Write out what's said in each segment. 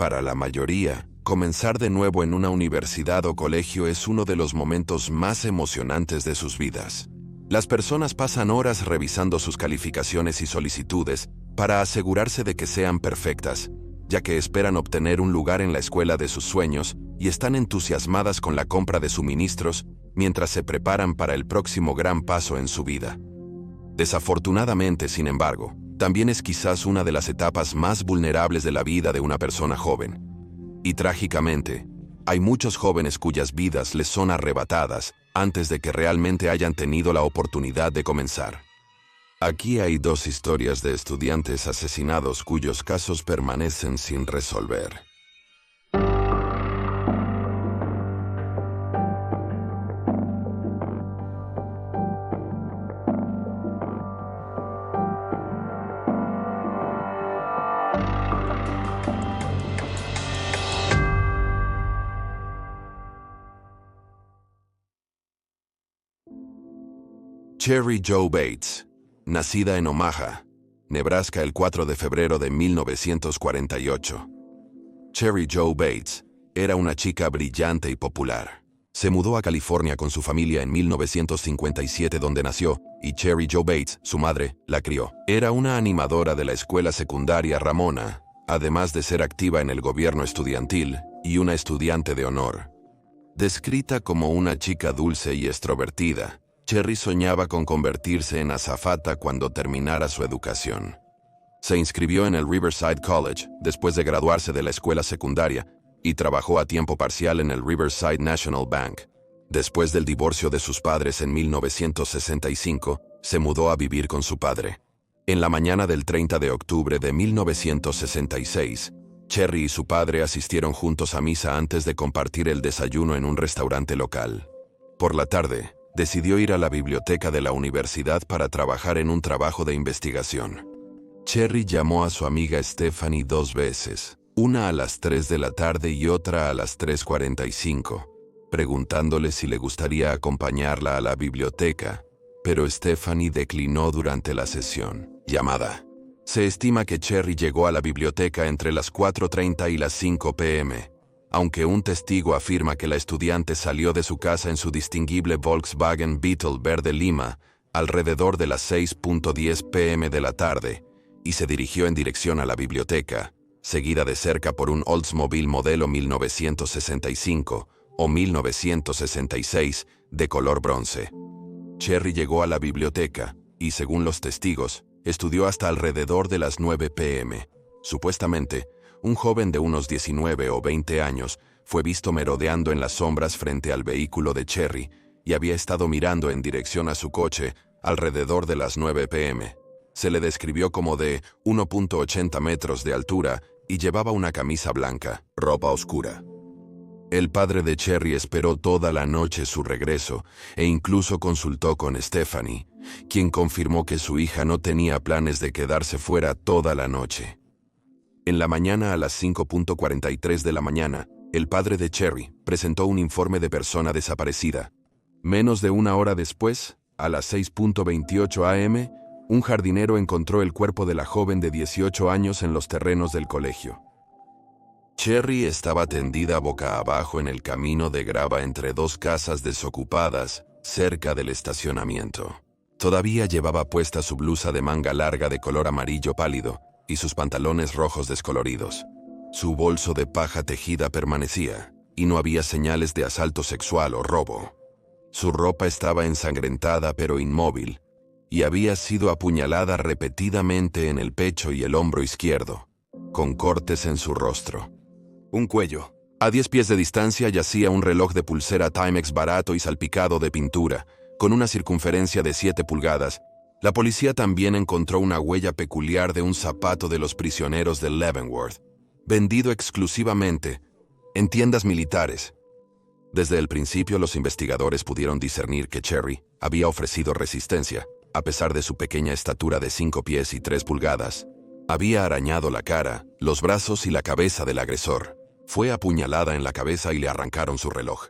Para la mayoría, comenzar de nuevo en una universidad o colegio es uno de los momentos más emocionantes de sus vidas. Las personas pasan horas revisando sus calificaciones y solicitudes para asegurarse de que sean perfectas, ya que esperan obtener un lugar en la escuela de sus sueños y están entusiasmadas con la compra de suministros mientras se preparan para el próximo gran paso en su vida. Desafortunadamente, sin embargo, también es quizás una de las etapas más vulnerables de la vida de una persona joven. Y trágicamente, hay muchos jóvenes cuyas vidas les son arrebatadas antes de que realmente hayan tenido la oportunidad de comenzar. Aquí hay dos historias de estudiantes asesinados cuyos casos permanecen sin resolver. Cherry Jo Bates, nacida en Omaha, Nebraska el 4 de febrero de 1948. Cherry Jo Bates era una chica brillante y popular. Se mudó a California con su familia en 1957 donde nació, y Cherry Jo Bates, su madre, la crió. Era una animadora de la escuela secundaria Ramona, además de ser activa en el gobierno estudiantil y una estudiante de honor. Descrita como una chica dulce y extrovertida, Cherry soñaba con convertirse en azafata cuando terminara su educación. Se inscribió en el Riverside College después de graduarse de la escuela secundaria y trabajó a tiempo parcial en el Riverside National Bank. Después del divorcio de sus padres en 1965, se mudó a vivir con su padre. En la mañana del 30 de octubre de 1966, Cherry y su padre asistieron juntos a misa antes de compartir el desayuno en un restaurante local. Por la tarde, decidió ir a la biblioteca de la universidad para trabajar en un trabajo de investigación. Cherry llamó a su amiga Stephanie 2 veces, una a las 3 de la tarde y otra a las 3:45, preguntándole si le gustaría acompañarla a la biblioteca, pero Stephanie declinó durante la sesión llamada. Se estima que Cherry llegó a la biblioteca entre las 4:30 y las 5 p.m., aunque un testigo afirma que la estudiante salió de su casa en su distinguible Volkswagen Beetle verde lima alrededor de las 6:10 p.m. de la tarde y se dirigió en dirección a la biblioteca, seguida de cerca por un Oldsmobile modelo 1965 o 1966 de color bronce. Cherry llegó a la biblioteca y, según los testigos, estudió hasta alrededor de las 9 p.m. Supuestamente, un joven de unos 19 o 20 años fue visto merodeando en las sombras frente al vehículo de Cherry y había estado mirando en dirección a su coche alrededor de las 9 p.m. Se le describió como de 1.80 metros de altura y llevaba una camisa blanca, ropa oscura. El padre de Cherry esperó toda la noche su regreso e incluso consultó con Stephanie, quien confirmó que su hija no tenía planes de quedarse fuera toda la noche. En la mañana a las 5:43 de la mañana, el padre de Cherry presentó un informe de persona desaparecida. Menos de una hora después, a las 6:28 a.m., un jardinero encontró el cuerpo de la joven de 18 años en los terrenos del colegio. Cherry estaba tendida boca abajo en el camino de grava entre dos casas desocupadas, cerca del estacionamiento. Todavía llevaba puesta su blusa de manga larga de color amarillo pálido y sus pantalones rojos descoloridos. Su bolso de paja tejida permanecía, y no había señales de asalto sexual o robo. Su ropa estaba ensangrentada pero inmóvil, y había sido apuñalada repetidamente en el pecho y el hombro izquierdo, con cortes en su rostro. Un cuello. A 10 pies de distancia yacía un reloj de pulsera Timex barato y salpicado de pintura, con una circunferencia de 7 pulgadas. La policía también encontró una huella peculiar de un zapato de los prisioneros de Leavenworth, vendido exclusivamente en tiendas militares. Desde el principio, los investigadores pudieron discernir que Cherry había ofrecido resistencia, a pesar de su pequeña estatura de 5 pies y 3 pulgadas. Había arañado la cara, los brazos y la cabeza del agresor. Fue apuñalada en la cabeza y le arrancaron su reloj.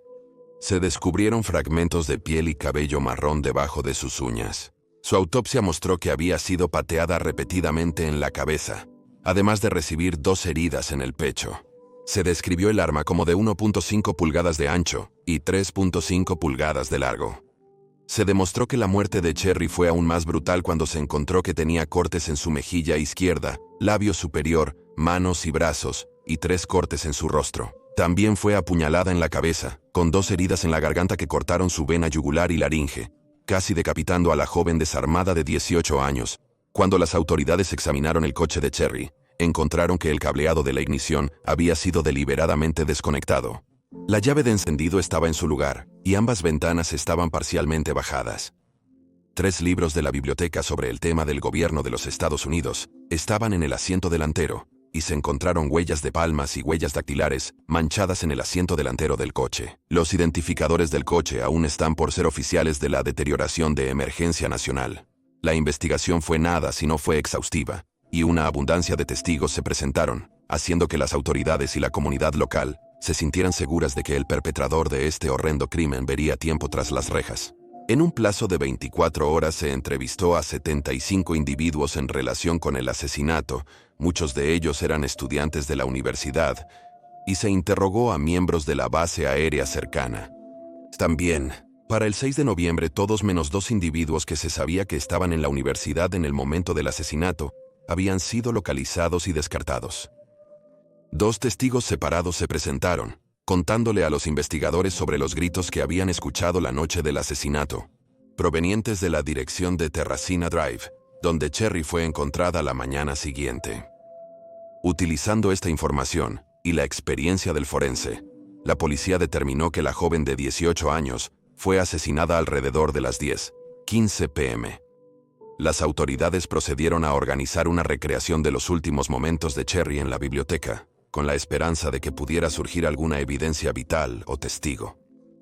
Se descubrieron fragmentos de piel y cabello marrón debajo de sus uñas. Su autopsia mostró que había sido pateada repetidamente en la cabeza, además de recibir 2 heridas en el pecho. Se describió el arma como de 1.5 pulgadas de ancho y 3.5 pulgadas de largo. Se demostró que la muerte de Cherry fue aún más brutal cuando se encontró que tenía cortes en su mejilla izquierda, labio superior, manos y brazos, y 3 cortes en su rostro. También fue apuñalada en la cabeza, con 2 heridas en la garganta que cortaron su vena yugular y laringe, casi decapitando a la joven desarmada de 18 años. Cuando las autoridades examinaron el coche de Cherry, encontraron que el cableado de la ignición había sido deliberadamente desconectado. La llave de encendido estaba en su lugar, y ambas ventanas estaban parcialmente bajadas. 3 libros de la biblioteca sobre el tema del gobierno de los Estados Unidos estaban en el asiento delantero, y se encontraron huellas de palmas y huellas dactilares manchadas en el asiento delantero del coche. Los identificadores del coche aún están por ser oficiales de la deterioración de emergencia nacional. La investigación fue nada si no fue exhaustiva, y una abundancia de testigos se presentaron, haciendo que las autoridades y la comunidad local se sintieran seguras de que el perpetrador de este horrendo crimen vería tiempo tras las rejas. En un plazo de 24 horas se entrevistó a 75 individuos en relación con el asesinato, muchos de ellos eran estudiantes de la universidad, y se interrogó a miembros de la base aérea cercana. También, para el 6 de noviembre, todos menos 2 individuos que se sabía que estaban en la universidad en el momento del asesinato habían sido localizados y descartados. 2 testigos separados se presentaron, contándole a los investigadores sobre los gritos que habían escuchado la noche del asesinato, provenientes de la dirección de Terracina Drive, donde Cherry fue encontrada la mañana siguiente. Utilizando esta información y la experiencia del forense, la policía determinó que la joven de 18 años fue asesinada alrededor de las 10:15 p.m. Las autoridades procedieron a organizar una recreación de los últimos momentos de Cherry en la biblioteca, con la esperanza de que pudiera surgir alguna evidencia vital o testigo.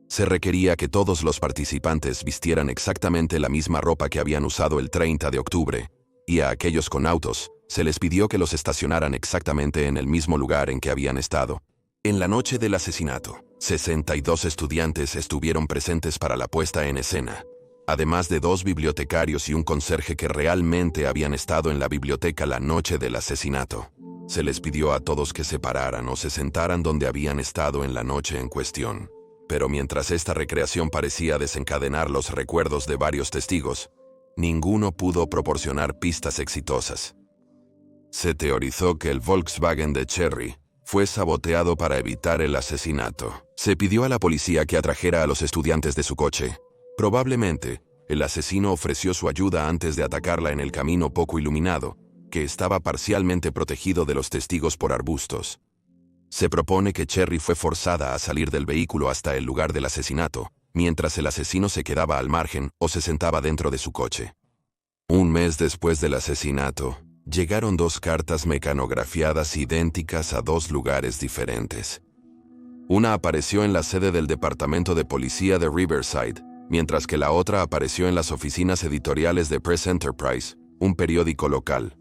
Se requería que todos los participantes vistieran exactamente la misma ropa que habían usado el 30 de octubre, y a aquellos con autos se les pidió que los estacionaran exactamente en el mismo lugar en que habían estado. En la noche del asesinato, 62 estudiantes estuvieron presentes para la puesta en escena, además de 2 bibliotecarios y un conserje que realmente habían estado en la biblioteca la noche del asesinato. Se les pidió a todos que se pararan o se sentaran donde habían estado en la noche en cuestión. Pero mientras esta recreación parecía desencadenar los recuerdos de varios testigos, ninguno pudo proporcionar pistas exitosas. Se teorizó que el Volkswagen de Cherry fue saboteado para evitar el asesinato. Se pidió a la policía que atrajera a los estudiantes de su coche. Probablemente, el asesino ofreció su ayuda antes de atacarla en el camino poco iluminado, que estaba parcialmente protegido de los testigos por arbustos. Se propone que Cherry fue forzada a salir del vehículo hasta el lugar del asesinato, mientras el asesino se quedaba al margen o se sentaba dentro de su coche. Un mes después del asesinato, llegaron 2 cartas mecanografiadas idénticas a 2 lugares diferentes. Una apareció en la sede del Departamento de Policía de Riverside, mientras que la otra apareció en las oficinas editoriales de Press Enterprise, un periódico local.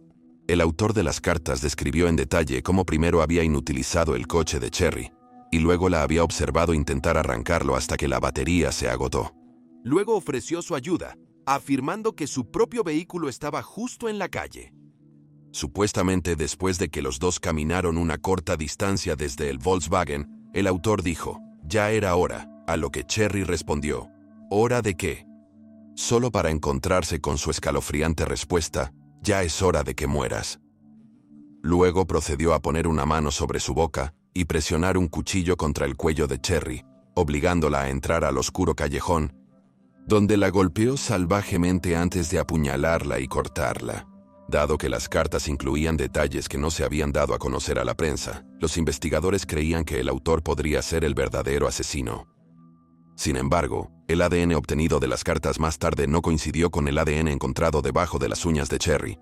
El autor de las cartas describió en detalle cómo primero había inutilizado el coche de Cherry, y luego la había observado intentar arrancarlo hasta que la batería se agotó. Luego ofreció su ayuda, afirmando que su propio vehículo estaba justo en la calle. Supuestamente después de que los 2 caminaron una corta distancia desde el Volkswagen, el autor dijo, «Ya era hora», a lo que Cherry respondió, «¿Hora de qué?», solo para encontrarse con su escalofriante respuesta, «Ya es hora de que mueras». Luego procedió a poner una mano sobre su boca y presionar un cuchillo contra el cuello de Cherry, obligándola a entrar al oscuro callejón, donde la golpeó salvajemente antes de apuñalarla y cortarla. Dado que las cartas incluían detalles que no se habían dado a conocer a la prensa, los investigadores creían que el autor podría ser el verdadero asesino. Sin embargo, el ADN obtenido de las cartas más tarde no coincidió con el ADN encontrado debajo de las uñas de Cherry.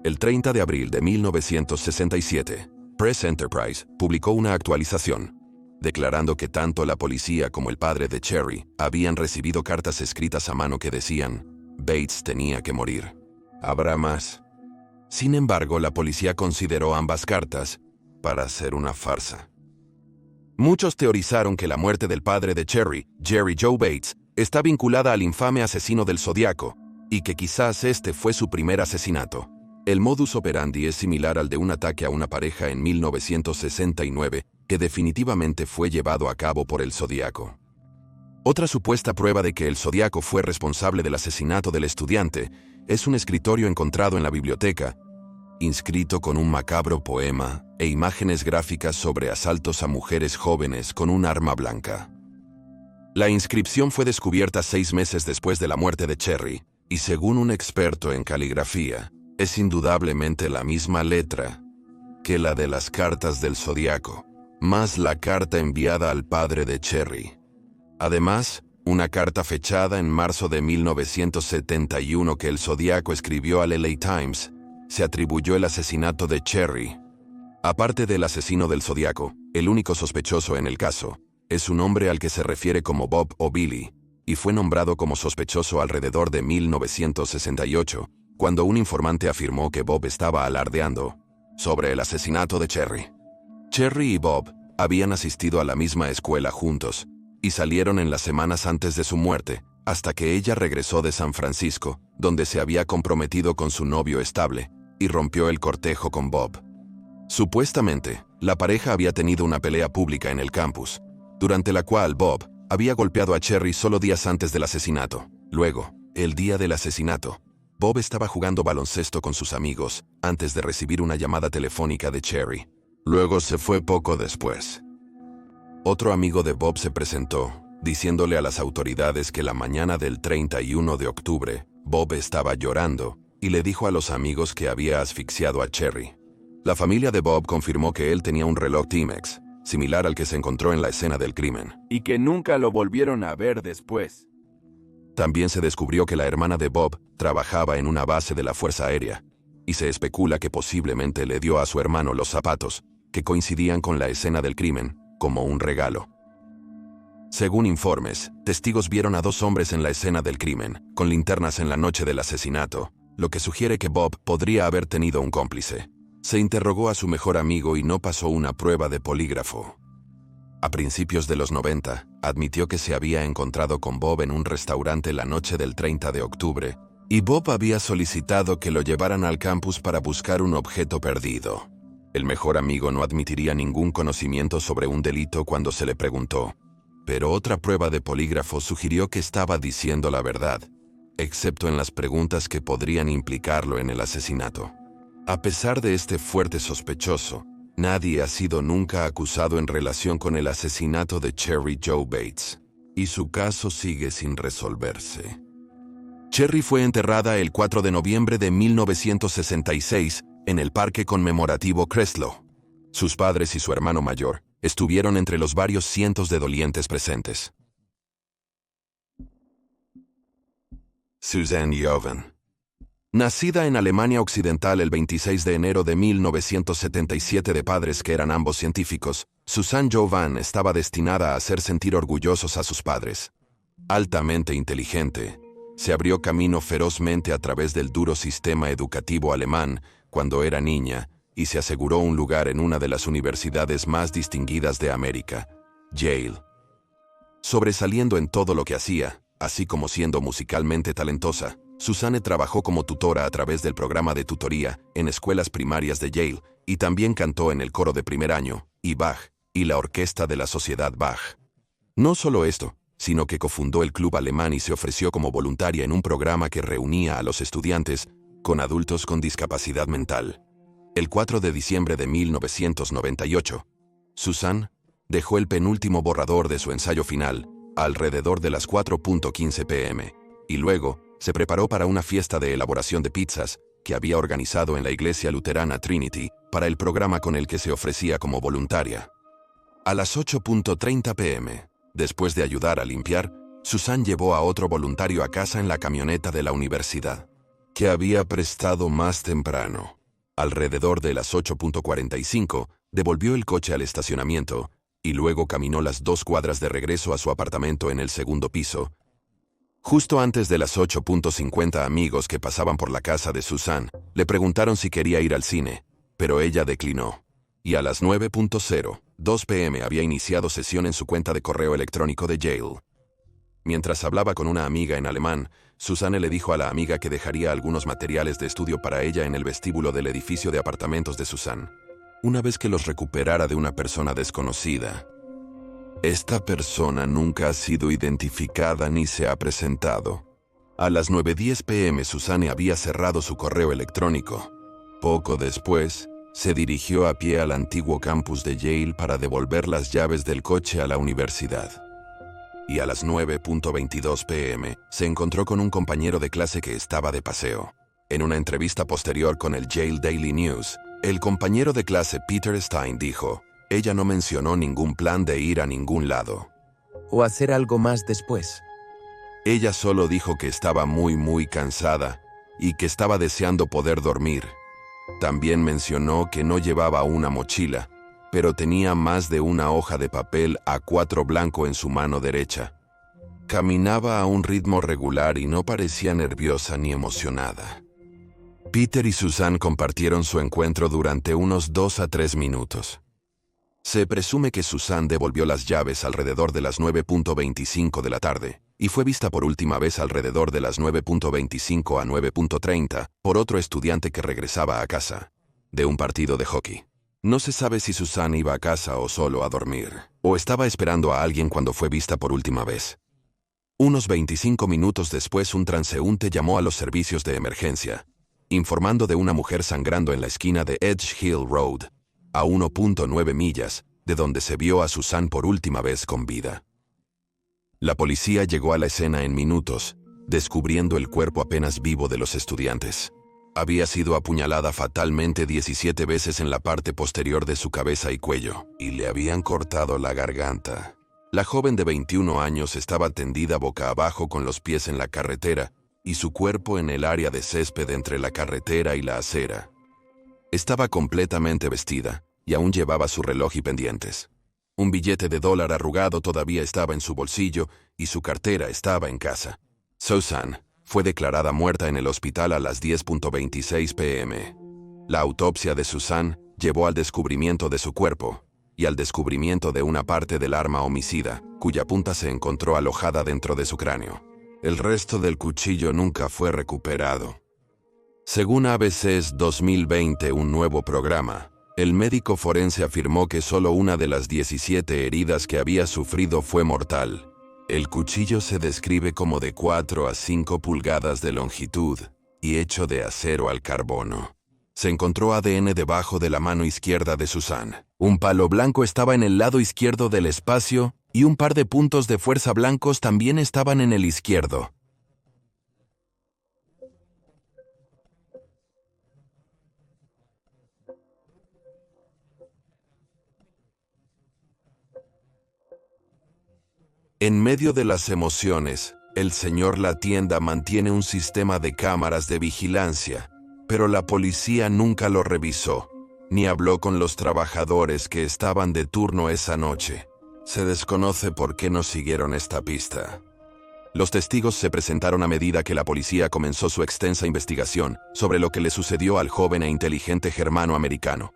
El 30 de abril de 1967, Press Enterprise publicó una actualización, declarando que tanto la policía como el padre de Cherry habían recibido cartas escritas a mano que decían, «Bates tenía que morir. ¿Habrá más?». Sin embargo, la policía consideró ambas cartas para ser una farsa. Muchos teorizaron que la muerte del padre de Cherry, Jerry Joe Bates, está vinculada al infame asesino del Zodiaco, y que quizás este fue su primer asesinato. El modus operandi es similar al de un ataque a una pareja en 1969, que definitivamente fue llevado a cabo por el Zodíaco. Otra supuesta prueba de que el Zodíaco fue responsable del asesinato del estudiante es un escritorio encontrado en la biblioteca, inscrito con un macabro poema e imágenes gráficas sobre asaltos a mujeres jóvenes con un arma blanca. La inscripción fue descubierta 6 meses después de la muerte de Cherry, y según un experto en caligrafía, es indudablemente la misma letra que la de las cartas del Zodíaco, más la carta enviada al padre de Cherry. Además, una carta fechada en marzo de 1971 que el Zodíaco escribió al LA Times, se atribuyó el asesinato de Cherry. Aparte del asesino del Zodíaco, el único sospechoso en el caso es un hombre al que se refiere como Bob o Billy, y fue nombrado como sospechoso alrededor de 1968, cuando un informante afirmó que Bob estaba alardeando sobre el asesinato de Cherry. Cherry y Bob habían asistido a la misma escuela juntos, y salieron en las semanas antes de su muerte, hasta que ella regresó de San Francisco, donde se había comprometido con su novio estable, y rompió el cortejo con Bob. Supuestamente, la pareja había tenido una pelea pública en el campus, durante la cual Bob había golpeado a Cherry solo días antes del asesinato. Luego, el día del asesinato, Bob estaba jugando baloncesto con sus amigos antes de recibir una llamada telefónica de Cherry. Luego se fue poco después. Otro amigo de Bob se presentó, diciéndole a las autoridades que la mañana del 31 de octubre, Bob estaba llorando, y le dijo a los amigos que había asfixiado a Cherry. La familia de Bob confirmó que él tenía un reloj Timex, similar al que se encontró en la escena del crimen, y que nunca lo volvieron a ver después. También se descubrió que la hermana de Bob trabajaba en una base de la Fuerza Aérea, y se especula que posiblemente le dio a su hermano los zapatos, que coincidían con la escena del crimen, como un regalo. Según informes, testigos vieron a 2 hombres en la escena del crimen, con linternas en la noche del asesinato, lo que sugiere que Bob podría haber tenido un cómplice. Se interrogó a su mejor amigo y no pasó una prueba de polígrafo. A principios de los 90, admitió que se había encontrado con Bob en un restaurante la noche del 30 de octubre, y Bob había solicitado que lo llevaran al campus para buscar un objeto perdido. El mejor amigo no admitiría ningún conocimiento sobre un delito cuando se le preguntó, pero otra prueba de polígrafo sugirió que estaba diciendo la verdad, excepto en las preguntas que podrían implicarlo en el asesinato. A pesar de este fuerte sospechoso, nadie ha sido nunca acusado en relación con el asesinato de Cherry Jo Bates, y su caso sigue sin resolverse. Cherry fue enterrada el 4 de noviembre de 1966 en el Parque Conmemorativo Creslow. Sus padres y su hermano mayor estuvieron entre los varios cientos de dolientes presentes. Suzanne Joven. Nacida en Alemania Occidental el 26 de enero de 1977 de padres que eran ambos científicos, Suzanne Jovan estaba destinada a hacer sentir orgullosos a sus padres. Altamente inteligente, se abrió camino ferozmente a través del duro sistema educativo alemán cuando era niña y se aseguró un lugar en una de las universidades más distinguidas de América, Yale. Sobresaliendo en todo lo que hacía, así como siendo musicalmente talentosa, Suzanne trabajó como tutora a través del programa de tutoría en escuelas primarias de Yale y también cantó en el coro de primer año, y Bach, y la orquesta de la Sociedad Bach. No solo esto, sino que cofundó el club alemán y se ofreció como voluntaria en un programa que reunía a los estudiantes con adultos con discapacidad mental. El 4 de diciembre de 1998, Suzanne dejó el penúltimo borrador de su ensayo final, alrededor de las 4:15 p.m., y luego se preparó para una fiesta de elaboración de pizzas que había organizado en la iglesia luterana Trinity para el programa con el que se ofrecía como voluntaria. A las 8:30 p.m., después de ayudar a limpiar, Suzanne llevó a otro voluntario a casa en la camioneta de la universidad, que había prestado más temprano. Alrededor de las 8:45, devolvió el coche al estacionamiento y luego caminó las 2 cuadras de regreso a su apartamento en el segundo piso. Justo antes de las 8:50, amigos que pasaban por la casa de Suzanne le preguntaron si quería ir al cine, pero ella declinó. Y a las 9:02 p.m. había iniciado sesión en su cuenta de correo electrónico de Yale. Mientras hablaba con una amiga en alemán, Suzanne le dijo a la amiga que dejaría algunos materiales de estudio para ella en el vestíbulo del edificio de apartamentos de Suzanne. una vez que los recuperara de una persona desconocida. Esta persona nunca ha sido identificada ni se ha presentado. A las 9:10 p.m. Suzanne había cerrado su correo electrónico. Poco después, se dirigió a pie al antiguo campus de Yale para devolver las llaves del coche a la universidad. Y a las 9:22 p.m. se encontró con un compañero de clase que estaba de paseo. En una entrevista posterior con el Yale Daily News, el compañero de clase Peter Stein dijo: «Ella no mencionó ningún plan de ir a ningún lado. ¿O hacer algo más después? Ella solo dijo que estaba muy cansada y que estaba deseando poder dormir. También mencionó que no llevaba una mochila, pero tenía más de una hoja de papel A4 blanco en su mano derecha. Caminaba a un ritmo regular y no parecía nerviosa ni emocionada». Peter y Suzanne compartieron su encuentro durante unos 2 a 3 minutos. Se presume que Suzanne devolvió las llaves alrededor de las 9:25 de la tarde y fue vista por última vez alrededor de las 9:25 a 9:30 por otro estudiante que regresaba a casa de un partido de hockey. No se sabe si Suzanne iba a casa o solo a dormir, o estaba esperando a alguien cuando fue vista por última vez. Unos 25 minutos después, un transeúnte llamó a los servicios de emergencia, informando de una mujer sangrando en la esquina de Edge Hill Road, a 1.9 millas de donde se vio a Suzanne por última vez con vida. La policía llegó a la escena en minutos, descubriendo el cuerpo apenas vivo de los estudiantes. Había sido apuñalada fatalmente 17 veces en la parte posterior de su cabeza y cuello, y le habían cortado la garganta. La joven de 21 años estaba tendida boca abajo con los pies en la carretera y su cuerpo en el área de césped entre la carretera y la acera. Estaba completamente vestida y aún llevaba su reloj y pendientes. Un billete de $1 arrugado todavía estaba en su bolsillo y su cartera estaba en casa. Suzanne fue declarada muerta en el hospital a las 10:26 p.m. La autopsia de Suzanne llevó al descubrimiento de su cuerpo y al descubrimiento de una parte del arma homicida, cuya punta se encontró alojada dentro de su cráneo. El resto del cuchillo nunca fue recuperado. Según ABC's 2020, un nuevo programa, el médico forense afirmó que solo una de las 17 heridas que había sufrido fue mortal. El cuchillo se describe como de 4 a 5 pulgadas de longitud y hecho de acero al carbono. Se encontró ADN debajo de la mano izquierda de Suzanne. Un palo blanco estaba en el lado izquierdo del espacio y un par de puntos de fuerza blancos también estaban en el izquierdo. En medio de las emociones, el señor Latienda mantiene un sistema de cámaras de vigilancia, pero la policía nunca lo revisó, ni habló con los trabajadores que estaban de turno esa noche. Se desconoce por qué no siguieron esta pista. Los testigos se presentaron a medida que la policía comenzó su extensa investigación sobre lo que le sucedió al joven e inteligente germano-americano.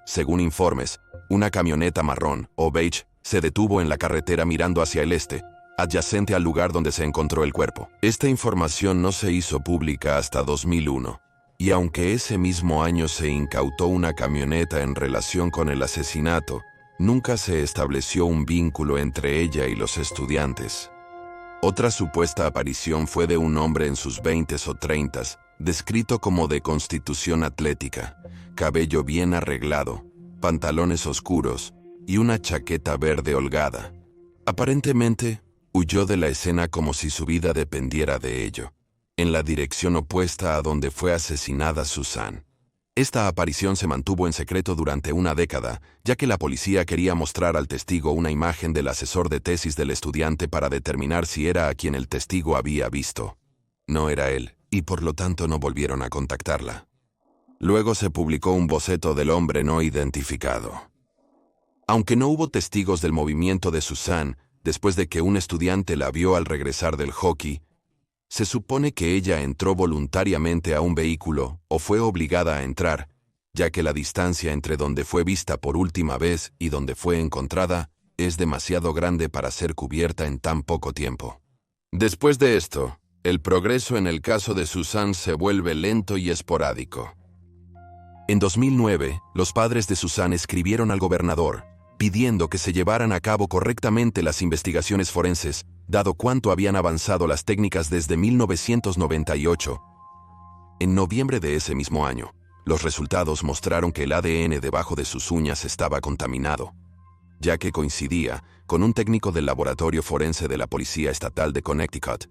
Según informes, una camioneta marrón, o beige, se detuvo en la carretera mirando hacia el este, adyacente al lugar donde se encontró el cuerpo. Esta información no se hizo pública hasta 2001, y aunque ese mismo año se incautó una camioneta en relación con el asesinato, nunca se estableció un vínculo entre ella y los estudiantes. Otra supuesta aparición fue de un hombre en sus 20s o 30s, descrito como de constitución atlética, cabello bien arreglado, pantalones oscuros y una chaqueta verde holgada. Aparentemente, huyó de la escena como si su vida dependiera de ello, en la dirección opuesta a donde fue asesinada Suzanne. Esta aparición se mantuvo en secreto durante una década, ya que la policía quería mostrar al testigo una imagen del asesor de tesis del estudiante para determinar si era a quien el testigo había visto. No era él, y por lo tanto no volvieron a contactarla. Luego se publicó un boceto del hombre no identificado. Aunque no hubo testigos del movimiento de Suzanne, después de que un estudiante la vio al regresar del hockey, se supone que ella entró voluntariamente a un vehículo o fue obligada a entrar, ya que la distancia entre donde fue vista por última vez y donde fue encontrada es demasiado grande para ser cubierta en tan poco tiempo. Después de esto, el progreso en el caso de Suzanne se vuelve lento y esporádico. En 2009, los padres de Susan escribieron al gobernador, pidiendo que se llevaran a cabo correctamente las investigaciones forenses, dado cuánto habían avanzado las técnicas desde 1998. En noviembre de ese mismo año, los resultados mostraron que el ADN debajo de sus uñas estaba contaminado, ya que coincidía con un técnico del laboratorio forense de la Policía Estatal de Connecticut.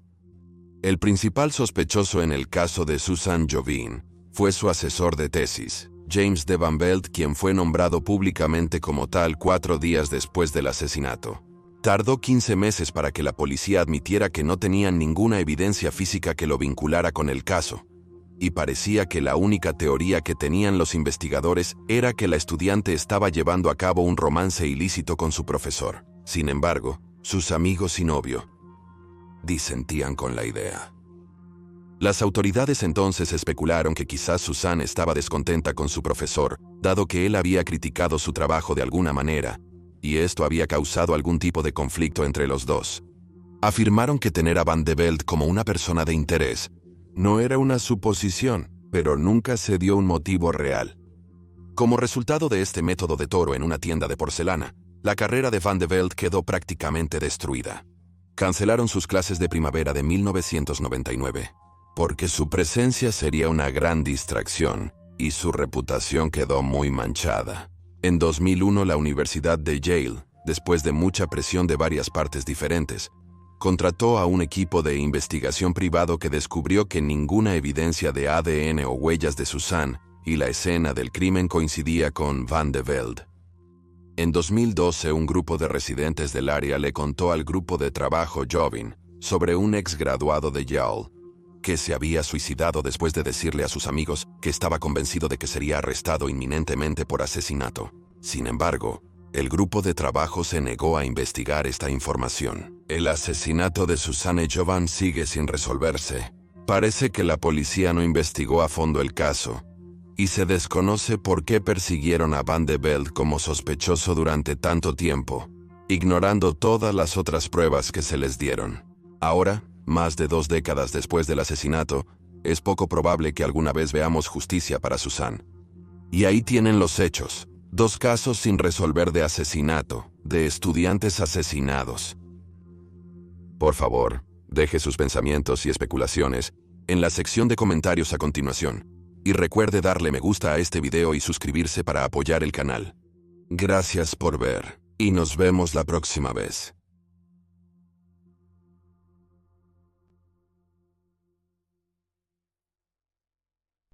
El principal sospechoso en el caso de Susan Jovin fue su asesor de tesis, James de Van Velde, quien fue nombrado públicamente como tal 4 días después del asesinato. Tardó 15 meses para que la policía admitiera que no tenían ninguna evidencia física que lo vinculara con el caso, y parecía que la única teoría que tenían los investigadores era que la estudiante estaba llevando a cabo un romance ilícito con su profesor. Sin embargo, sus amigos y novio disentían con la idea. Las autoridades entonces especularon que quizás Susan estaba descontenta con su profesor, dado que él había criticado su trabajo de alguna manera, y esto había causado algún tipo de conflicto entre los dos. Afirmaron que tener a Van de Velde como una persona de interés no era una suposición, pero nunca se dio un motivo real. Como resultado de este método de toro en una tienda de porcelana, la carrera de Van de Velde quedó prácticamente destruida. Cancelaron sus clases de primavera de 1999, porque su presencia sería una gran distracción y su reputación quedó muy manchada. En 2001, la Universidad de Yale, después de mucha presión de varias partes diferentes, contrató a un equipo de investigación privado que descubrió que ninguna evidencia de ADN o huellas de Susan y la escena del crimen coincidía con Van de Velde. En 2012, un grupo de residentes del área le contó al grupo de trabajo Jovin sobre un ex graduado de Yale que se había suicidado después de decirle a sus amigos que estaba convencido de que sería arrestado inminentemente por asesinato. Sin embargo, el grupo de trabajo se negó a investigar esta información. El asesinato de Susanne Jovan sigue sin resolverse. Parece que la policía no investigó a fondo el caso, y se desconoce por qué persiguieron a Van de Velde como sospechoso durante tanto tiempo, ignorando todas las otras pruebas que se les dieron. Ahora, más de 2 décadas después del asesinato, es poco probable que alguna vez veamos justicia para Susan. Y ahí tienen los hechos. 2 casos sin resolver de asesinato, de estudiantes asesinados. Por favor, deje sus pensamientos y especulaciones en la sección de comentarios a continuación. Y recuerde darle me gusta a este video y suscribirse para apoyar el canal. Gracias por ver, y nos vemos la próxima vez.